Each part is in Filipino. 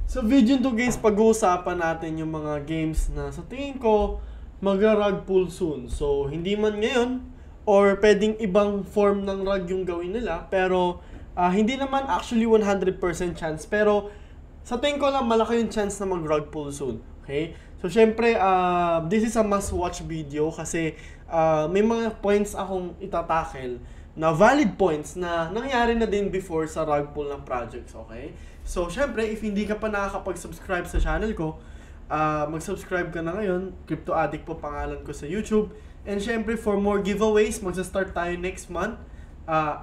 Sa video to guys, pag-uusapan natin yung mga games na sa tingin ko magra-rug pull soon. So, hindi man ngayon or pwedeng ibang form ng rug yung gawin nila. Pero, hindi naman actually 100% chance. Pero, sa tingin ko lang malaki yung chance na mag-rug pull soon. Okay? So, syempre, this is a must-watch video kasi may mga points akong itatackle na valid points na nangyari na din before sa rug pull ng projects, okay? So, syempre, if hindi ka pa nakakapag-subscribe sa channel ko, mag-subscribe ka na ngayon. Crypto Addict po pangalan ko sa YouTube. And syempre, for more giveaways, magsa-start tayo next month.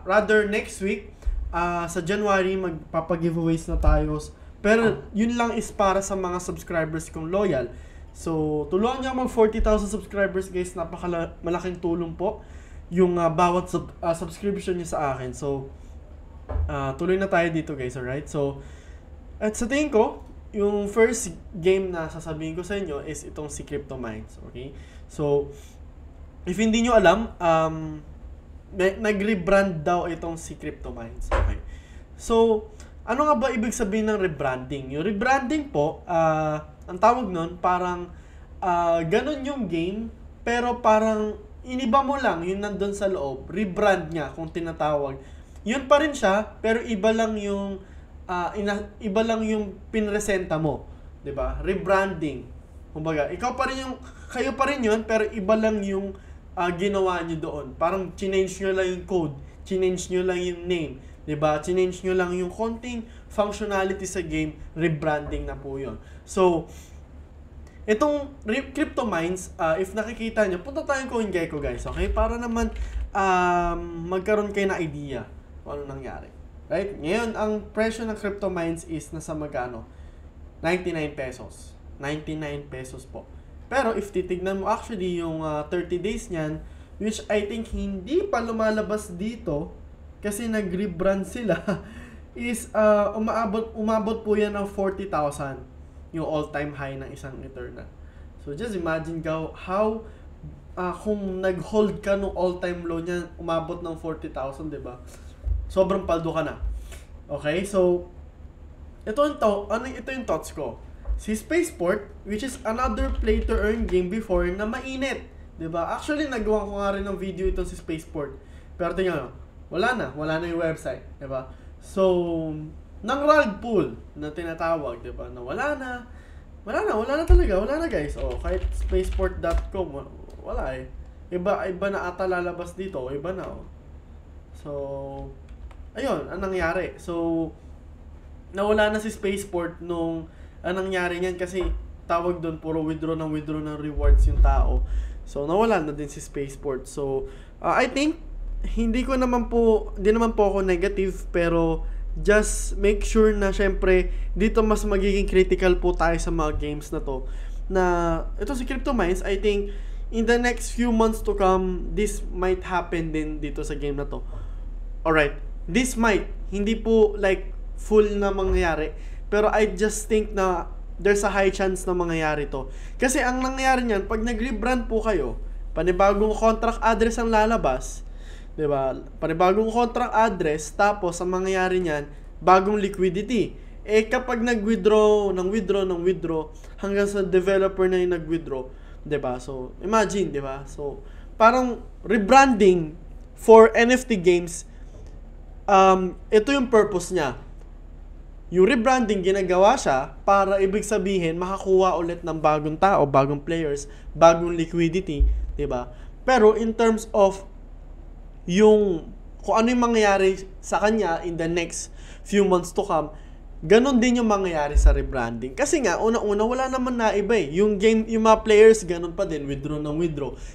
Rather, next week, sa January, magpapag-giveaways na tayo. Pero, yun lang is para sa mga subscribers kong loyal. So, tulungan niyo mag 40,000 subscribers, guys. Malaking tulong po yung bawat subscription niyo sa akin. So, tuloy na tayo dito, guys, alright? So, at sa tingin ko, yung first game na sasabihin ko sa inyo is itong si CryptoMines, okay? So, if hindi nyo alam, nag-rebrand daw itong si CryptoMines, okay? So, ano nga ba ibig sabihin ng rebranding? Yung rebranding po, ang tawag nun, parang ganun yung game, pero parang iniba mo lang yung nandun sa loob, rebrand niya kung tinatawag. Yun pa rin siya, pero iba lang yung pinresenta mo, 'di ba? Rebranding. Kumbaga, kayo pa rin yun, pero iba lang yung ginawa niyo doon. Parang change niyo lang yung code, change niyo lang yung name, 'di ba? Change niyo lang yung konting functionality sa game, rebranding na po 'yon. So, itong CryptoMines, if nakikita nyo, punta tayong CoinGecko, guys, okay? Para naman magkaroon kayo na idea kung ano nangyari. Right? Ngayon, ang presyo ng CryptoMines is nasa magkano? 99 pesos. 99 pesos po. Pero if titignan mo actually yung 30 days niyan, which I think hindi pa lumalabas dito kasi nag-rebrand sila, is umabot po yan ng 40,000. Yung all-time high ng isang Eternal. So, just imagine how kung nag-hold ka nung all-time low niya, umabot ng 40,000, diba? Sobrang paldo ka na. Okay? So, ito yung thoughts ko. Si Spaceport, which is another play-to-earn game before na mainit. Diba? Actually, nagawa ko nga rin ng video itong si Spaceport. Pero tingnan nyo, wala na yung website. Diba? So, ng rug pull na tinatawag, diba? Na wala na talaga, wala na, guys. Oh, kahit spaceport.com, wala eh. Iba na ata lalabas dito, iba na, oh. So, ayun, ang nangyari. So, nawala na si Spaceport nung anong nangyari niyan kasi tawag doon puro withdraw ng rewards yung tao. So, nawala na din si Spaceport. So, I think hindi naman po ako negative, pero just make sure na syempre dito mas magiging critical po tayo sa mga games na to. Na ito si CryptoMines, I think in the next few months to come, this might happen din dito sa game na to. Alright, this might, hindi po like full na mangyayari, pero I just think na there's a high chance na mangyayari to. Kasi ang nangyayari niyan, pag nag-rebrand po kayo, panibagong contract address ang lalabas, diba? Panibagong contract address, tapos ang mangyayari niyan, bagong liquidity. Eh kapag nag-withdraw hanggang sa developer na yung nag-withdraw, diba? So, imagine, diba? So, parang rebranding for NFT games, ito yung purpose niya. Yung rebranding, ginagawa siya para ibig sabihin, makakuha ulit ng bagong tao, bagong players, bagong liquidity, diba? Pero in terms of kung ano yung mangyayari sa kanya in the next few months to come, ganun din yung mangyayari sa rebranding. Kasi nga, una-una, wala naman na iba eh. Yung mga players, ganun pa din, withdraw.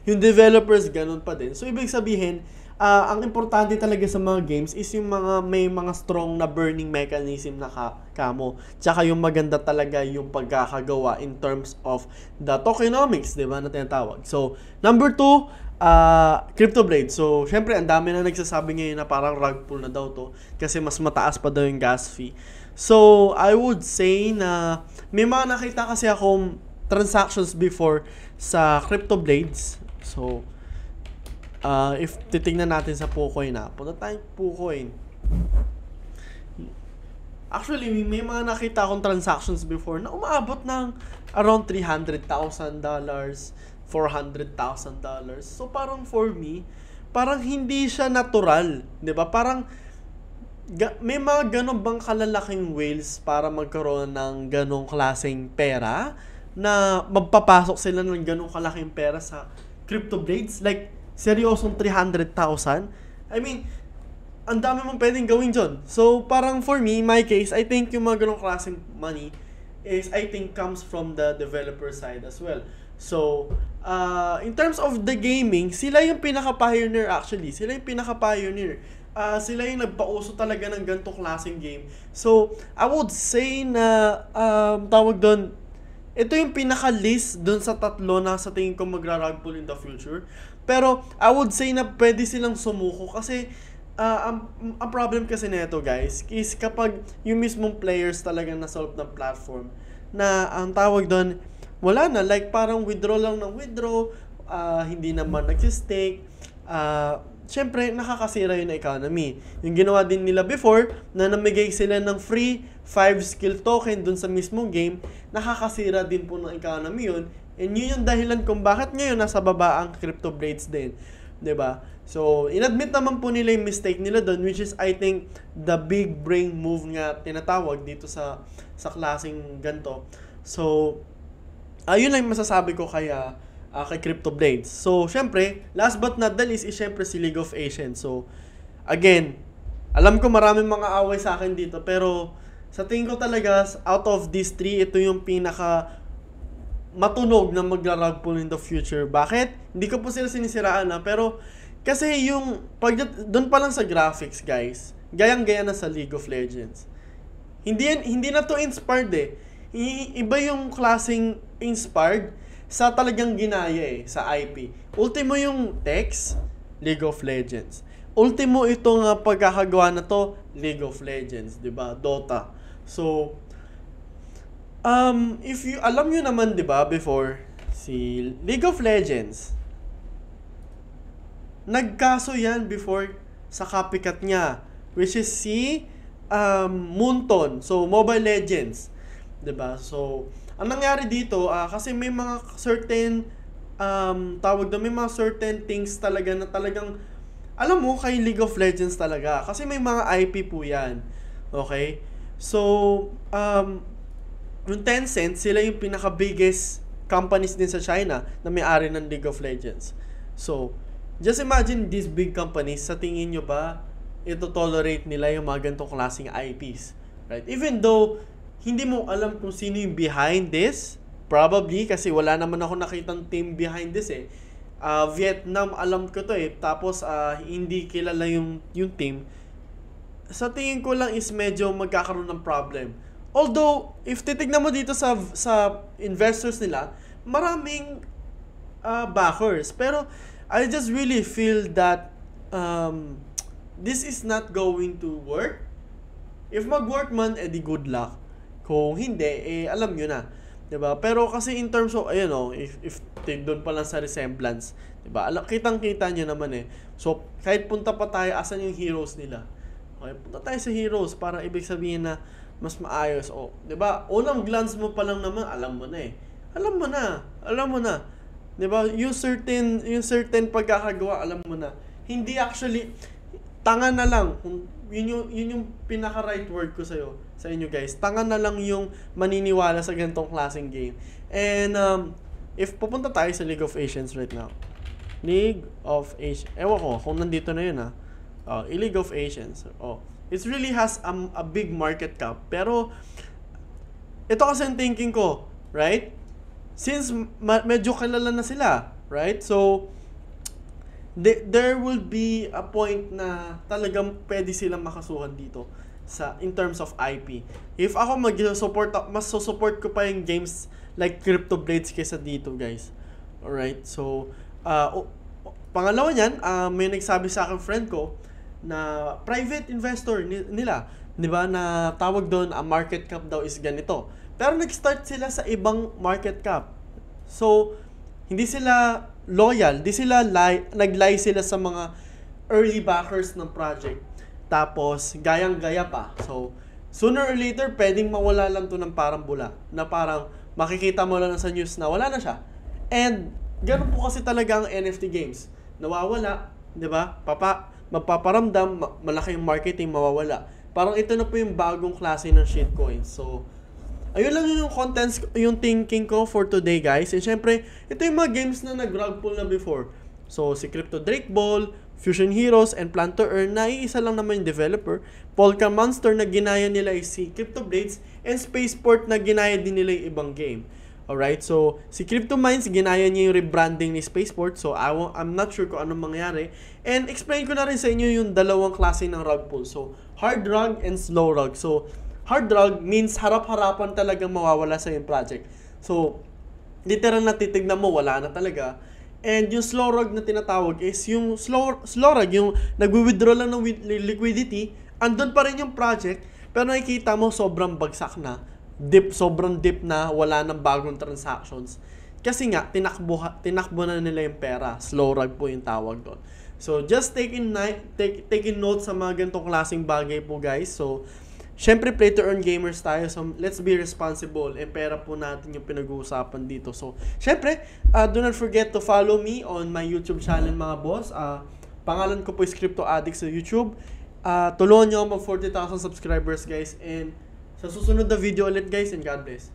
Yung developers, ganun pa din. So, ibig sabihin, ang importante talaga sa mga games is yung may mga strong na burning mechanism na kamo. Tsaka yung maganda talaga yung pagkakagawa in terms of the tokenomics, diba, na tinatawag. So, number 2, CryptoBlade. So, syempre, ang dami na nagsasabi ngayon na parang rug pull na daw to kasi mas mataas pa daw yung gas fee. So, I would say na may mga nakita kasi akong transactions before sa CryptoBlades. So, if titingnan natin sa PooCoin na, punta tayong PooCoin. Actually, may mga nakita akong transactions before na umaabot ng around $300,000, $400,000. So parang for me, parang hindi siya natural, 'di ba? Parang may mga ganun bang kalalaking whales para magkaroon ng ganong klaseng pera na magpapasok sila ng ganong kalaking pera sa CryptoBlades? Like, seryosong 300,000? I mean, ang dami mong pwedeng gawin dyan. So, parang for me, my case, I think yung mga ganong klaseng money is, I think, comes from the developer side as well. So, in terms of the gaming, sila yung pinaka-pioneer actually. Sila yung pinaka-pioneer. Sila yung nagpauso talaga ng ganitong klaseng game. So, I would say na, tawag doon, ito yung pinaka-list doon sa tatlo na sa tingin ko magra-rug pull in the future. Pero, I would say na pwede silang sumuko kasi, ang problem kasi nito guys, is kapag yung mismong players talaga na-solve ng platform, na ang tawag doon, wala na, like parang withdraw lang ng withdraw, hindi naman nag-stake, syempre, nakakasira yung economy. Yung ginawa din nila before, na namigay sila ng free 5 skill token dun sa mismong game, nakakasira din po ng economy yun. And yun yung dahilan kung bakit ngayon nasa baba ang CryptoBlades din. 'Di ba? So, inadmit naman po nila yung mistake nila dun, which is, I think, the big brain move nga tinatawag dito sa klaseng ganito. So, ayun lang masasabi ko kaya kay CryptoBlades. So, syempre, last but not the least is syempre si League of Legends. So, again, alam ko maraming mga away sa akin dito, pero sa tingin ko talaga, out of these three, ito yung pinaka matunog na magra-rug pull in the future. Bakit? Hindi ko po sila sinisiraan pero kasi yung, doon pa lang sa graphics, guys, gayang-gaya na sa League of Legends. Hindi na to inspired Iba yung klaseng inspired sa talagang ginaya sa IP. Ultimo yung text, League of Legends. Ultimo itong pagkakagawa na to, League of Legends, 'di ba? Dota. So, if you alam nyo naman 'di ba before si League of Legends, nagkaso yan before sa copycat niya, which is si Moonton. So, Mobile Legends, 'di ba? So, ang nangyari dito, kasi may mga certain, may mga certain things talaga na talagang, alam mo, kay League of Legends talaga. Kasi may mga IP po yan. Okay? So, yung Tencent, sila yung pinaka-biggest companies din sa China na may-ari ng League of Legends. So, just imagine these big companies, sa tingin nyo ba, ito tolerate nila yung mga ganitong klaseng IPs? Right? Even though, hindi mo alam kung sino yung behind this. Probably, kasi wala naman ako nakitang team behind this Vietnam, alam ko to Tapos, hindi kilala yung team. Sa tingin ko lang is medyo magkakaroon ng problem. Although, if titignan mo dito sa investors nila, maraming backers. Pero, I just really feel that this is not going to work. If mag-work man, edi good luck. Kung hindi, alam nyo na. 'Di ba? Pero kasi in terms of, if doon pa lang sa resemblance, 'di ba? Kitang-kita nyo naman So, kahit punta pa tayo, asan yung heroes nila? Okay, punta tayo sa heroes para ibig sabihin na mas maayos. 'Di ba? Unang glance mo pa lang naman, alam mo na Alam mo na. 'Di ba? Yung certain pagkakagawa, alam mo na. Hindi actually tanga na lang. Yun yung pinaka right word ko sa inyo guys. Tanga na lang yung maniniwala sa ganitong klaseng game. And if pupunta tayo sa League of Legends right now. League of Legends. Ewan ko kung nandito na yun League of Legends. It really has a big market cap. Pero ito kasi ang thinking ko, right? Since medyo kilala na sila, right? So there will be a point na talagang pwede silang makasuhan dito in terms of IP. If ako mas support ko pa yung games like CryptoBlades kaysa dito, guys. Alright? So, pangalawa niyan, may nagsabi sa akin friend ko na private investor nila, 'di ba, na tawag doon, ang market cap daw is ganito. Pero nag-start sila sa ibang market cap. So, hindi sila loyal, nag-lie sila sa mga early backers ng project. Tapos, gayang-gaya pa. So, sooner or later, pwedeng mawala lang to ng parang bula. Na parang makikita mo lang sa news na wala na siya. And, ganun po kasi talaga ang NFT games. Nawawala, di ba? Magpaparamdam, malaki yung marketing, mawawala. Parang ito na po yung bagong klase ng shitcoin. So, ayun lang yung contents, yung thinking ko for today, guys. And syempre, ito yung mga games na nag-rug pull na before. So, si Crypto Drake Ball, Fusion Heroes, and Plan to Earn na iisa lang naman yung developer. Polka Monster na ginaya nila is si Crypto Blades, and Spaceport na ginaya din nila yung ibang game. Alright, so si Crypto Mines, ginaya niya yung rebranding ni Spaceport. So I'm not sure kung anong mangyari. And explain ko na rin sa inyo yung dalawang klase ng rug pull. So, hard rug and slow rug. So, hard rug means harap-harapan talagang mawawala sa yung project. So, literal na titignan mo, wala na talaga. And yung slow rug na tinatawag is yung slow rug, yung nagwi-withdraw lang ng liquidity, andun pa rin yung project, pero nakikita mo sobrang bagsak na, sobrang dip na, wala nang bagong transactions. Kasi nga, tinakbo na nila yung pera. Slow rug po yung tawag doon. So, just take in note sa mga ganitong klaseng bagay po, guys. So, syempre, play to earn gamers tayo. So, let's be responsible. E pera po natin yung pinag-uusapan dito. So, syempre, do not forget to follow me on my YouTube channel, mga boss. Pangalan ko po is Crypto Addict sa YouTube. Tulungan nyo ako mag 40,000 subscribers, guys. And sa susunod na video ulit, guys. And God bless.